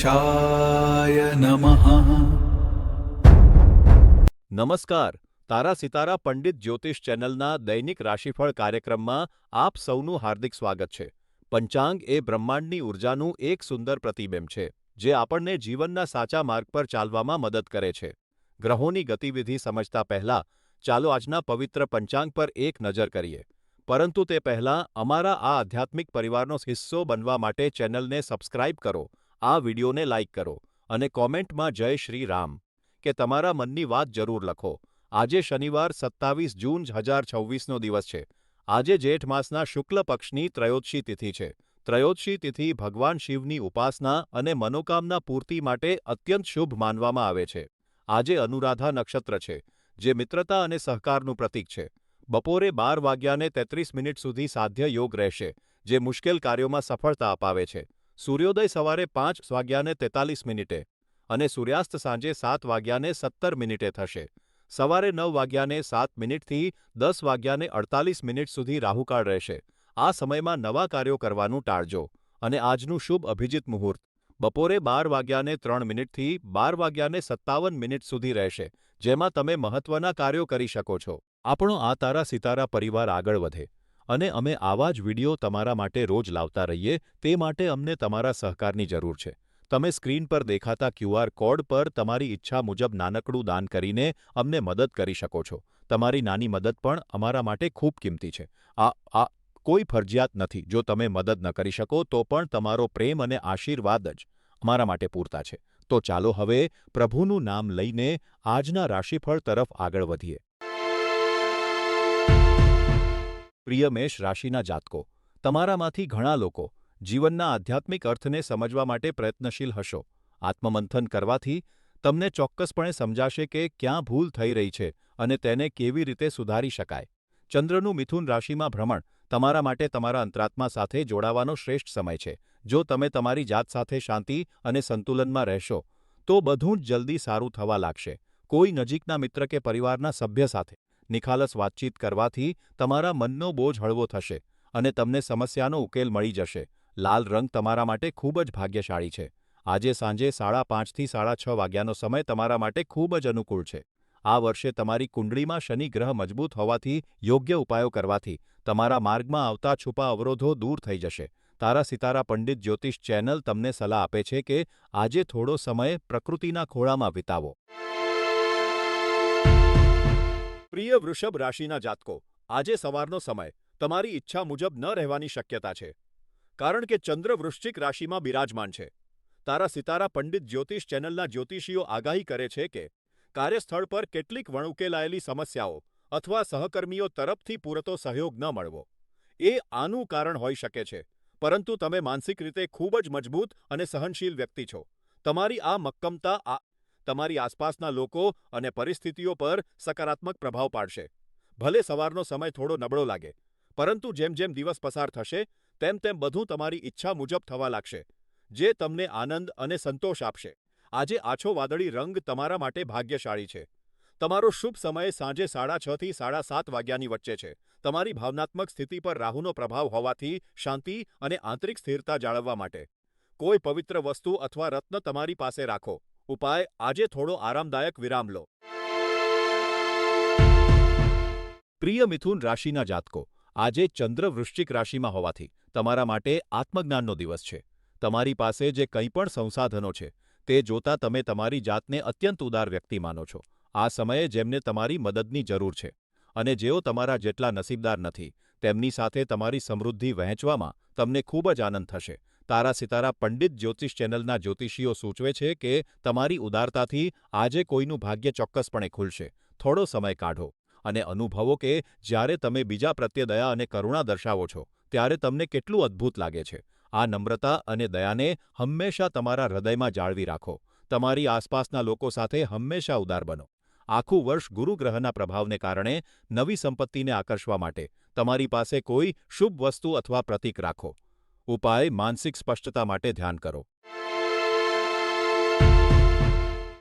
ગણેશાય નમઃ. નમસ્કાર. તારા સિતારા પંડિત જ્યોતિષ ચેનલના દૈનિક રાશિફળ કાર્યક્રમમાં આપ સૌનું હાર્દિક સ્વાગત છે. પંચાંગ એ બ્રહ્માંડની ઉર્જાનું એક સુંદર પ્રતિબિંબ છે, જે આપણને જીવનના સાચા માર્ગ પર ચાલવામાં મદદ કરે છે. ગ્રહોની ગતિવિધિ સમજતા પહેલા ચાલો આજના પવિત્ર પંચાંગ પર એક નજર કરીએ. પરંતુ તે પહેલાં અમારા આ આધ્યાત્મિક પરિવારનો હિસ્સો બનવા માટે ચેનલને સબસ્ક્રાઇબ કરો, આ વિડીયોને લાઇક કરો અને કોમેન્ટમાં જય શ્રી રામ કે તમારા મનની વાત જરૂર લખો. આજે શનિવાર 27 જૂન 2026નો દિવસ છે. આજે જેઠ માસના શુક્લ પક્ષની ત્રયોદશી તિથિ છે. ત્રયોદશી તિથિ ભગવાન શિવની ઉપાસના અને મનોકામના પૂર્તિ માટે અત્યંત શુભ માનવામાં આવે છે. આજે અનુરાધા નક્ષત્ર છે, જે મિત્રતા અને સહકારનું પ્રતીક છે. બપોરે 12:33 સુધી સાધ્ય યોગ રહેશે, જે મુશ્કેલ કાર્યોમાં સફળતા અપાવે છે. સૂર્યોદય સવારે 5:43 અને સૂર્યાસ્ત સાંજે 7:17 થશે. સવારે 9:07 થી 10:48 સુધી રાહુકાળ રહેશે. આ સમયમાં નવા કાર્યો કરવાનું ટાળજો. અને આજનું શુભ અભિજીત મુહૂર્ત બપોરે 12:03 થી 12:57 સુધી રહેશે, જેમાં તમે મહત્વના કાર્યો કરી શકો છો. આપણો આ તારા સિતારા પરિવાર આગળ વધે અને અમે આવા જ વિડીયો તમારા માટે રોજ લાવતા રહીએ, તે માટે અમને તમારા સહકારની જરૂર છે. તમે સ્ક્રીન પર દેખાતા QR કોડ પર તમારી ઈચ્છા મુજબ નાનકડું દાન કરીને અમને મદદ કરી શકો છો. તમારી નાની મદદ પણ અમારા માટે ખૂબ કિંમતી છે. આ કોઈ ફરજિયાત નથી. જો તમે મદદ ન કરી શકો તો પણ તમારો પ્રેમ અને આશીર્વાદ જ અમારા માટે પૂરતા છે. તો ચાલો હવે પ્રભુનું નામ લઈને આજના રાશિફળ તરફ આગળ વધીએ. પ્રિય મેષ રાશિના જાતકો, તમારામાંથી ઘણા લોકો જીવનના આધ્યાત્મિક અર્થને સમજવા માટે પ્રયત્નશીલ હશો. આત્મમંથન કરવાથી તમને ચોક્કસપણે સમજાશે કે ક્યાં ભૂલ થઈ રહી છે અને તેને કેવી રીતે સુધારી શકાય. ચંદ્રનું મિથુન રાશિમાં ભ્રમણ તમારા માટે તમારા અંતરાત્મા સાથે જોડાવાનો શ્રેષ્ઠ સમય છે. જો તમે તમારી જાત સાથે શાંતિ અને સંતુલનમાં રહેશો, તો બધું જ જલ્દી સારું થવા લાગશે. કોઈ નજીકના મિત્ર કે પરિવારના સભ્ય સાથે નિખાલસ વાતચીત કરવાથી તમારા મનનો બોજ હળવો થશે અને તમને સમસ્યાનો ઉકેલ મળી જશે. લાલ રંગ તમારા માટે ખૂબ જ ભાગ્યશાળી છે. આજે સાંજે 5:30 થી 6:30 વાગ્યાનો સમય તમારા માટે ખૂબ જ અનુકૂળ છે. આ વર્ષે તમારી કુંડળીમાં શનિ ગ્રહ મજબૂત હોવાથી યોગ્ય ઉપાયો કરવાથી તમારા માર્ગમાં આવતા છુપા અવરોધો દૂર થઈ જશે. તારા સિતારા પંડિત જ્યોતિષ ચેનલ તમને સલાહ આપે છે કે આજે થોડો સમય પ્રકૃતિના ખોળામાં વિતાવો. પ્રિય વૃષભ રાશિના જાતકો, આજે સવારનો સમય તમારી ઈચ્છા મુજબ ન રહેવાની શક્યતા છે, કારણ કે ચંદ્ર વૃશ્ચિક રાશિમાં બિરાજમાન છે. તારા સિતારા પંડિત જ્યોતિષ ચેનલના જ્યોતિષીઓ આગાહી કરે છે કે કાર્યસ્થળ પર કેટલીક વણઉકેલાયેલી સમસ્યાઓ અથવા સહકર્મીઓ તરફથી પૂરતો સહયોગ ન મળવો એ આનું કારણ હોઈ શકે છે. પરંતુ તમે માનસિક રીતે ખૂબ જ મજબૂત અને સહનશીલ વ્યક્તિ છો. તમારી આ મક્કમતા તમારી આસપાસના લોકો અને પરિસ્થિતિઓ પર સકારાત્મક પ્રભાવ પાડશે. ભલે સવારનો સમય થોડો નબળો લાગે, પરંતુ જેમ જેમ દિવસ પસાર થશે તેમ તેમ બધું તમારી ઈચ્છા મુજબ થવા લાગશે, જે તમને આનંદ અને સંતોષ આપશે. આજે આછો વાદળી રંગ તમારા માટે ભાગ્યશાળી છે. તમારો શુભ સમય સાંજે 6:30 થી 7:30 વાગ્યાની વચ્ચે છે. તમારી ભાવનાત્મક સ્થિતિ પર રાહુનો પ્રભાવ હોવાથી શાંતિ અને આંતરિક સ્થિરતા જાળવવા માટે કોઈ પવિત્ર વસ્તુ અથવા રત્ન તમારી પાસે રાખો. ઉપાય: આજે થોડો આરામદાયક વિરામ લો. પ્રિય મિથુન રાશિના જાતકો, આજે ચંદ્ર વૃશ્ચિક રાશિમાં હોવાથી તમારા માટે આત્મજ્ઞાનનો દિવસ છે. તમારી પાસે જે કંઈ પણ સંસાધનો છે તે જોતા તમે તમારી જાતને અત્યંત ઉદાર વ્યક્તિ માનો છો. આ સમયે જેમને તમારી મદદની જરૂર છે અને જેઓ તમારા જેટલા નસીબદાર નથી, તેમની સાથે તમારી સમૃદ્ધિ વહેંચવામાં તમને ખૂબ જ આનંદ થશે. તારા સિતારા પંડિત જ્યોતિષ ચેનલના જ્યોતિષીઓ સૂચવે છે કે તમારી ઉદારતાથી આજે કોઈનું ભાગ્ય ચોક્કસપણે ખુલશે. થોડો સમય કાઢો અને અનુભવો કે જ્યારે તમે બીજા પ્રત્યે દયા અને કરુણા દર્શાવો છો ત્યારે તમને કેટલું અદ્ભુત લાગે છે. આ નમ્રતા અને દયાને હંમેશા તમારા હૃદયમાં જાળવી રાખો. તમારી આસપાસના લોકો સાથે હંમેશા ઉદાર બનો. આખું વર્ષ ગુરુ ગ્રહના પ્રભાવને કારણે નવી સંપત્તિને આકર્ષવા માટે તમારી પાસે કોઈ શુભ વસ્તુ અથવા પ્રતીક રાખો. ઉપાય: માનસિક સ્પષ્ટતા માટે ધ્યાન કરો.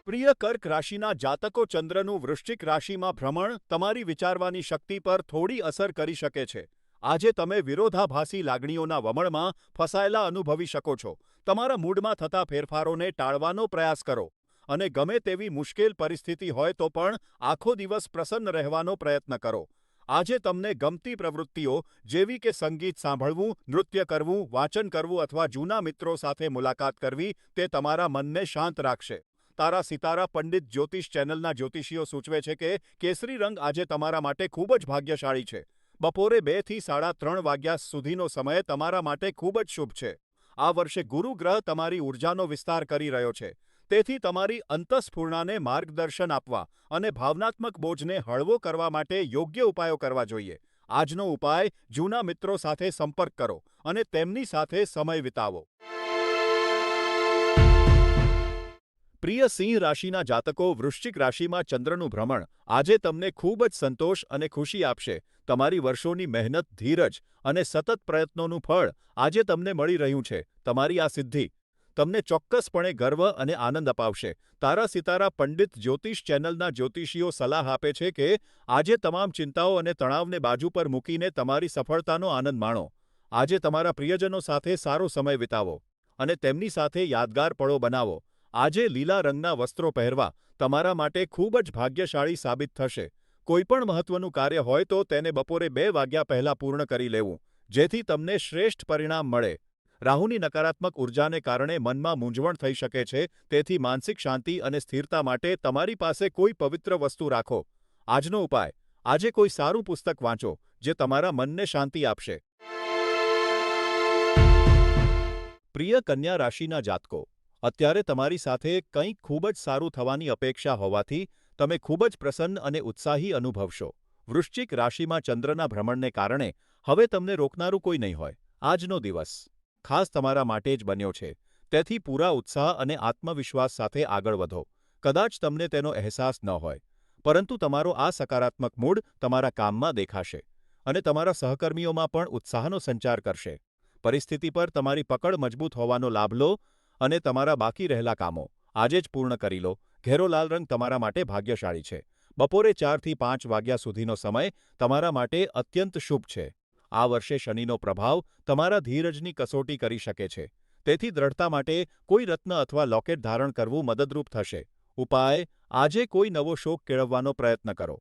પ્રિય કર્ક રાશિના જાતકો, ચંદ્રનું વૃશ્ચિક રાશિમાં ભ્રમણ તમારી વિચારવાની શક્તિ પર થોડી અસર કરી શકે છે આજે તમે વિરોધાભાસી લાગણીઓના વમળમાં ફસાયેલા અનુભવી શકો છો. તમારા મૂડમાં થતા ફેરફારોને ટાળવાનો પ્રયાસ કરો અને ગમે તેવી મુશ્કેલ પરિસ્થિતિ હોય તો પણ આખો દિવસ પ્રસન્ન રહેવાનો પ્રયત્ન કરો. આજે તમને ગમતી પ્રવૃત્તિઓ જેવી કે સંગીત સાંભળવું, નૃત્ય કરવું, વાંચન કરવું અથવા જૂના મિત્રો સાથે મુલાકાત કરવી તે તમારા મનને શાંત રાખશે. તારા સિતારા પંડિત જ્યોતિષ ચેનલના જ્યોતિષીઓ સૂચવે છે કે કેસરી રંગ આજે તમારા માટે ખૂબ જ ભાગ્યશાળી છે. બપોરે 2 થી 3:30 વાગ્યા સુધીનો સમય તમારા માટે ખૂબ જ શુભ છે. આ વર્ષે ગુરુ ગ્રહ તમારી ઊર્જાનો વિસ્તાર કરી રહ્યો છે. તેથી તમારી અંતઃસ્ફૂર્ણાને માર્ગદર્શન આપવા અને ભાવનાત્મક બોજને હળવો કરવા માટે યોગ્ય ઉપાયો કરવા જોઈએ. આજનો ઉપાય જૂના મિત્રો સાથે સંપર્ક કરો અને તેમની સાથે સમય વિતાવો. પ્રિય સિંહ રાશિના જાતકો, વૃશ્ચિક રાશિમાં ચંદ્રનું ભ્રમણ આજે તમને ખૂબ જ સંતોષ અને ખુશી આપશે. તમારી વર્ષોની મહેનત, ધીરજ અને સતત પ્રયત્નોનું ફળ આજે તમને મળી રહ્યું છે. તમારી આ સિદ્ધિ તમને ચોક્કસપણે ગર્વ અને આનંદ અપાવશે. તારા સિતારા પંડિત જ્યોતિષ ચેનલના જ્યોતિષીઓ સલાહ આપે છે કે આજે તમામ ચિંતાઓ અને તણાવને બાજુ પર મૂકીને તમારી સફળતાનો આનંદ માણો. આજે તમારા પ્રિયજનો સાથે સારો સમય વિતાવો અને તેમની સાથે યાદગાર પળો બનાવો. આજે લીલા રંગના વસ્ત્રો પહેરવા તમારા માટે ખૂબ જ ભાગ્યશાળી સાબિત થશે. કોઈપણ મહત્વનું કાર્ય હોય તો તેને બપોરે 2 વાગ્યા પહેલા પૂર્ણ કરી લેવું, જેથી તમને શ્રેષ્ઠ પરિણામ મળે. રાહુની નકારાત્મક ઉર્જાને કારણે મનમાં મૂંઝવણ થઈ શકે છે, તેથી માનસિક શાંતિ અને સ્થિરતા માટે તમારી પાસે કોઈ પવિત્ર વસ્તુ રાખો. આજનો ઉપાય: આજે કોઈ સારું પુસ્તક વાંચો જે તમારા મનને શાંતિ આપશે. પ્રિય કન્યા રાશિના જાતકો, અત્યારે તમારી સાથે કંઈક ખૂબ જ સારું થવાની અપેક્ષા હોવાથી તમે ખૂબ જ પ્રસન્ન અને ઉત્સાહી અનુભવશો. વૃશ્ચિક રાશિમાં ચંદ્રના ભ્રમણને કારણે હવે તમને રોકનારું કોઈ નહીં હોય. આજનો દિવસ ખાસ તમારા માટે જ બન્યો છે. તેથી પૂરા ઉત્સાહ અને આત્મવિશ્વાસ સાથે આગળ વધો. કદાચ તમને તેનો અહેસાસ ન હોય, પરંતુ તમારો આ સકારાત્મક મૂડ તમારા કામમાં દેખાશે અને તમારા સહકર્મીઓમાં પણ ઉત્સાહનો સંચાર કરશે. પરિસ્થિતિ પર તમારી પકડ મજબૂત હોવાનો લાભ લો અને તમારા બાકી રહેલા કામો આજે જ પૂર્ણ કરી લો. ઘેરો લાલ રંગ તમારા માટે ભાગ્યશાળી છે. બપોરે 4 થી 5 વાગ્યા સુધીનો સમય તમારા માટે અત્યંત શુભ છે. આ વર્ષે શનિનો પ્રભાવ તમારા ધીરજની કસોટી કરી શકે છે. તેથી દ્રઢતા માટે કોઈ રત્ન અથવા લોકેટ ધારણ કરવું મદદરૂપ થશે. ઉપાય: આજે કોઈ નવો શોખ કેળવવાનો પ્રયત્ન કરો.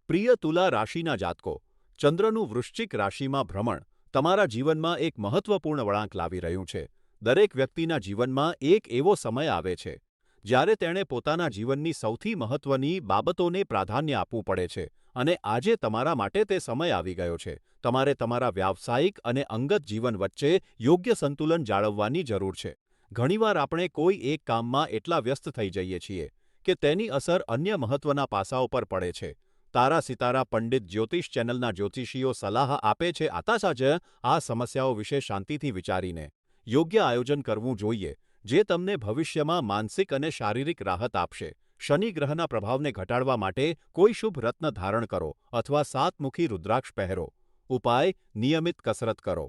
પ્રિય તુલા રાશિના જાતકો, ચંદ્રનું વૃશ્ચિક રાશિમાં ભ્રમણ તમારા જીવનમાં એક મહત્વપૂર્ણ વળાંક લાવી રહ્યું છે. દરેક વ્યક્તિના જીવનમાં એક એવો સમય આવે છે જ્યારે તેણે પોતાના જીવનની સૌથી મહત્વની બાબતોને પ્રાધાન્ય આપવું પડે છે અને આજે તમારા માટે તે સમય આવી ગયો છે. તમારે તમારા વ્યાવસાયિક અને અંગત જીવન વચ્ચે યોગ્ય સંતુલન જાળવવાની જરૂર છે. ઘણીવાર આપણે કોઈ એક કામમાં એટલા વ્યસ્ત થઈ જઈએ છીએ કે તેની અસર અન્ય મહત્વના પાસાઓ પર પડે છે. તારા સિતારા પંડિત જ્યોતિષ ચેનલના જ્યોતિષીઓ સલાહ આપે છે આ સમસ્યાઓ વિશે શાંતિથી વિચારીને યોગ્ય આયોજન કરવું જોઈએ, જે તમને ભવિષ્યમાં માનસિક અને શારીરિક રાહત આપશે. શનિ ગ્રહના પ્રભાવને ઘટાડવા માટે કોઈ શુભ રત્ન ધારણ કરો અથવા 7મુખી રુદ્રાક્ષ પહેરો. ઉપાય: નિયમિત કસરત કરો.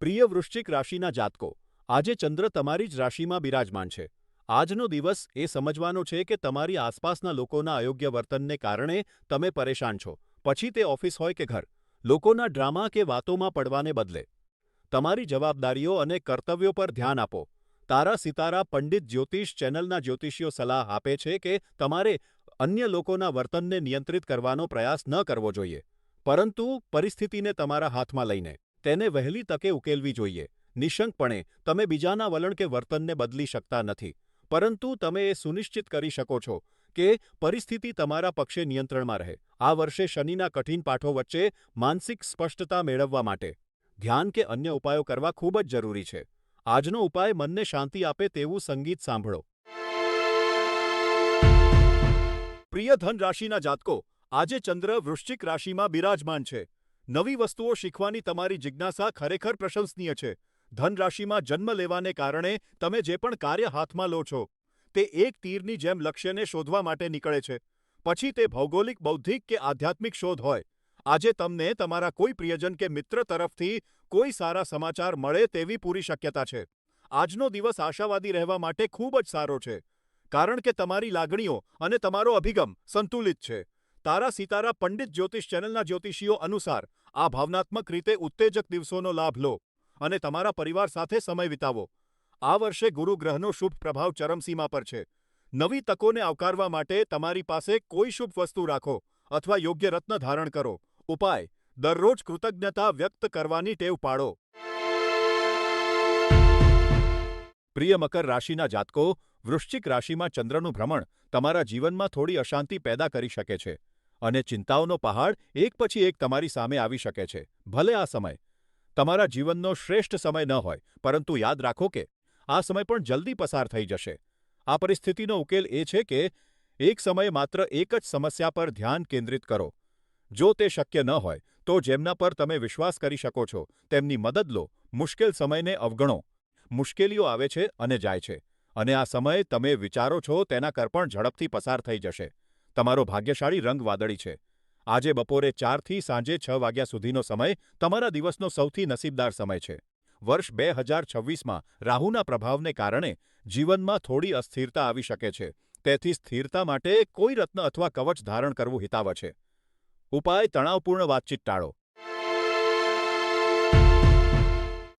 પ્રિય વૃશ્ચિક રાશિના જાતકો, આજે ચંદ્ર તમારી જ રાશિમાં બિરાજમાન છે. આજનો દિવસ એ સમજવાનો છે કે તમારી આસપાસના લોકોના અયોગ્ય વર્તનને કારણે તમે પરેશાન છો. પછી તે ઓફિસ હોય કે ઘર, લોકોના ડ્રામા કે વાતોમાં પડવાને બદલે તમારી જવાબદારીઓ અને કર્તવ્યો પર ધ્યાન આપો. તારા સિતારા પંડિત જ્યોતિષ ચેનલના જ્યોતિષીઓ સલાહ આપે છે કે તમારે અન્ય લોકોના વર્તનને નિયંત્રિત કરવાનો પ્રયાસ ન કરવો જોઈએ, પરંતુ પરિસ્થિતિને તમારા હાથમાં લઈને તેને વહેલી તકે ઉકેલવી જોઈએ. નિઃશંકપણે તમે બીજાના વલણ કે વર્તનને બદલી શકતા નથી, પરંતુ તમે એ સુનિશ્ચિત કરી શકો છો કે પરિસ્થિતિ તમારા પક્ષે નિયંત્રણમાં રહે. આ વર્ષે શનિના કઠિન પાઠો વચ્ચે માનસિક સ્પષ્ટતા મેળવવા માટે ધ્યાન કે અન્ય ઉપાયો કરવા ખૂબ જ જરૂરી છે. આજનો ઉપાય મનને શાંતિ આપે તેવું સંગીત સાંભળો. પ્રિય ધન રાશિના જાતકો, આજે ચંદ્ર વૃશ્ચિક રાશિમાં બિરાજમાન છે. નવી વસ્તુઓ શીખવાની તમારી જિજ્ઞાસા ખરેખર પ્રશંસનીય છે. ધન રાશિમાં જન્મ લેવાને કારણે તમે જે પણ કાર્ય હાથમાં લો છો તે એક તીરની જેમ લક્ષ્યને શોધવા માટે નીકળે છે. પછી તે ભૌગોલિક, બૌદ્ધિક કે આધ્યાત્મિક શોધ હોય. આજે તમને તમારા કોઈ પ્રિયજન કે મિત્ર તરફથી કોઈ સારા સમાચાર મળે તેવી પૂરી શક્યતા છે. આજનો દિવસ આશાવાદી રહેવા માટે ખૂબ જ સારો છે, કારણ કે તમારી લાગણીઓ અને તમારો અભિગમ સંતુલિત છે. તારા સિતારા પંડિત જ્યોતિષ ચેનલના જ્યોતિષીઓ અનુસાર, આ ભાવનાત્મક રીતે ઉત્તેજક દિવસોનો લાભ લો અને તમારા પરિવાર સાથે સમય વિતાવો. આ વર્ષે ગુરુ ગ્રહનો શુભ પ્રભાવ ચરમસીમા પર છે. નવી તકોને આવકારવા માટે તમારી પાસે કોઈ શુભ વસ્તુ રાખો અથવા યોગ્ય રત્ન ધારણ કરો. ઉપાય: દરરોજ કૃતજ્ઞતા વ્યક્ત કરવાની ટેવ પાડો. પ્રિય મકર રાશિના જાતકો, વૃશ્ચિક રાશિમાં ચંદ્રનું ભ્રમણ તમારા જીવનમાં થોડી અશાંતિ પેદા કરી શકે છે અને ચિંતાઓનો પહાડ એક પછી એક તમારી સામે આવી શકે છે. ભલે આ સમય તમારા જીવનનો શ્રેષ્ઠ સમય ન હોય, પરંતુ યાદ રાખો કે આ સમય પણ જલ્દી પસાર થઈ જશે. આ પરિસ્થિતિનો ઉકેલ એ છે કે એક સમયે માત્ર એક જ સમસ્યા પર ધ્યાન કેન્દ્રિત કરો. જો તે શક્ય ન હોય, તો જેમના પર તમે વિશ્વાસ કરી શકો છો તેમની મદદ લો. મુશ્કેલ સમયને અવગણો. મુશ્કેલીઓ આવે છે અને જાય છે, અને આ સમય તમે વિચારો છો તેના કર પણ ઝડપથી પસાર થઈ જશે. તમારો ભાગ્યશાળી રંગ વાદળી છે. આજે બપોરે 4થી સાંજે 6 વાગ્યા સુધીનો સમય તમારા દિવસનો સૌથી નસીબદાર સમય છે. વર્ષ 2026માં રાહુના પ્રભાવને કારણે જીવનમાં થોડી અસ્થિરતા આવી શકે છે. તેથી સ્થિરતા માટે કોઈ રત્ન અથવા કવચ ધારણ કરવું હિતાવહ છે. ઉપાય: તણાવપૂર્ણ વાતચીત ટાળો.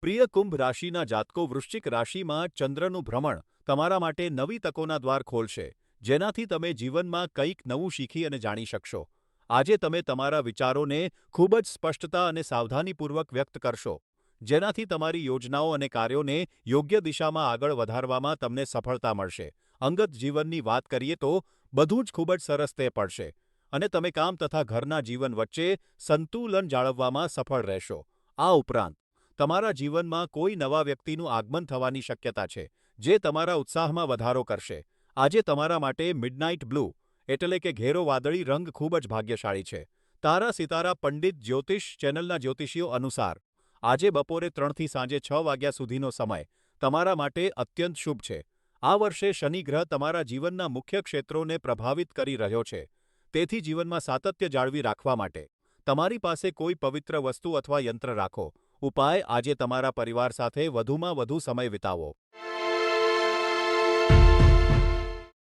પ્રિય કુંભ રાશિના જાતકો, વૃશ્ચિક રાશિમાં ચંદ્રનું ભ્રમણ તમારા માટે નવી તકોના દ્વાર ખોલશે, જેનાથી તમે જીવનમાં કંઈક નવું શીખી અને જાણી શકશો. આજે તમે તમારા વિચારોને ખૂબ જ સ્પષ્ટતા અને સાવધાનીપૂર્વક વ્યક્ત કરશો, જેનાથી તમારી યોજનાઓ અને કાર્યોને યોગ્ય દિશામાં આગળ વધારવામાં તમને સફળતા મળશે. અંગત જીવનની વાત કરીએ તો બધું જ ખૂબ જ સરસ તે પડશે અને તમે કામ તથા ઘરના જીવન વચ્ચે સંતુલન જાળવવામાં સફળ રહેશો. આ ઉપરાંત તમારા જીવનમાં કોઈ નવા વ્યક્તિનું આગમન થવાની શક્યતા છે, જે તમારા ઉત્સાહમાં વધારો કરશે. આજે તમારા માટે મિડનાઇટ બ્લુ એટલે કે ઘેરો વાદળી રંગ ખૂબ જ ભાગ્યશાળી છે. તારા સિતારા પંડિત જ્યોતિષ ચેનલના જ્યોતિષીઓ અનુસાર, આજે બપોરે 3થી સાંજે 6 વાગ્યા સુધીનો સમય તમારા માટે અત્યંત શુભ છે. આ વર્ષે શનિ ગ્રહ તમારા જીવનના મુખ્ય ક્ષેત્રોને પ્રભાવિત કરી રહ્યો છે. તેથી જીવનમાં સાતત્ય જાળવી રાખવા માટે તમારી પાસે કોઈ પવિત્ર વસ્તુ અથવા યંત્ર રાખો. ઉપાય: આજે તમારા પરિવાર સાથે વધુમાં વધુ સમય વિતાવો.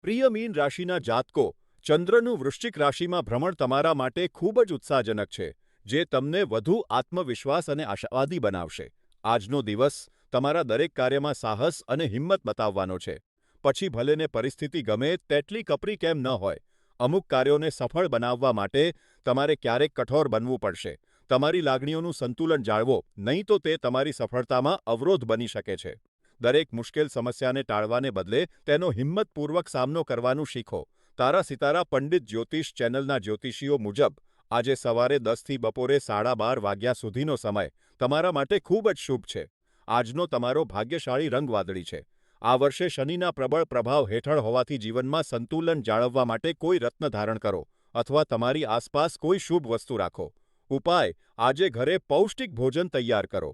પ્રિય મીન રાશિના જાતકો, ચંદ્રનું વૃશ્ચિક રાશિમાં ભ્રમણ તમારા માટે ખૂબ જ ઉત્સાહજનક છે, જે તમને વધુ આત્મવિશ્વાસ અને આશાવાદી બનાવશે. આજનો દિવસ તમારા દરેક કાર્યમાં સાહસ અને હિંમત બતાવવાનો છે. પછી ભલેને પરિસ્થિતિ ગમે તેટલી કપરી કેમ ન હોય, અમુક કાર્યોને સફળ બનાવવા માટે તમારે ક્યારેક કઠોર બનવું પડશે. તમારી લાગણીઓનું સંતુલન જાળવો, નહીં તો તે તમારી સફળતામાં અવરોધ બની શકે છે. દરેક મુશ્કેલ સમસ્યાને ટાળવાને બદલે તેનો હિંમતપૂર્વક સામનો કરવાનું શીખો. તારા સિતારા પંડિત જ્યોતિષ ચેનલના જ્યોતિષીઓ મુજબ, આજે સવારે 10થી બપોરે 12:30 વાગ્યા સુધીનો સમય તમારા માટે ખૂબ જ શુભ છે. આજનો તમારો ભાગ્યશાળી રંગ વાદળી છે. આ વર્ષે શનિના પ્રબળ પ્રભાવ હેઠળ હોવાથી જીવનમાં સંતુલન જાળવવા માટે કોઈ રત્ન ધારણ કરો અથવા તમારી આસપાસ કોઈ શુભ વસ્તુ રાખો. ઉપાય: આજે ઘરે પૌષ્ટિક ભોજન તૈયાર કરો.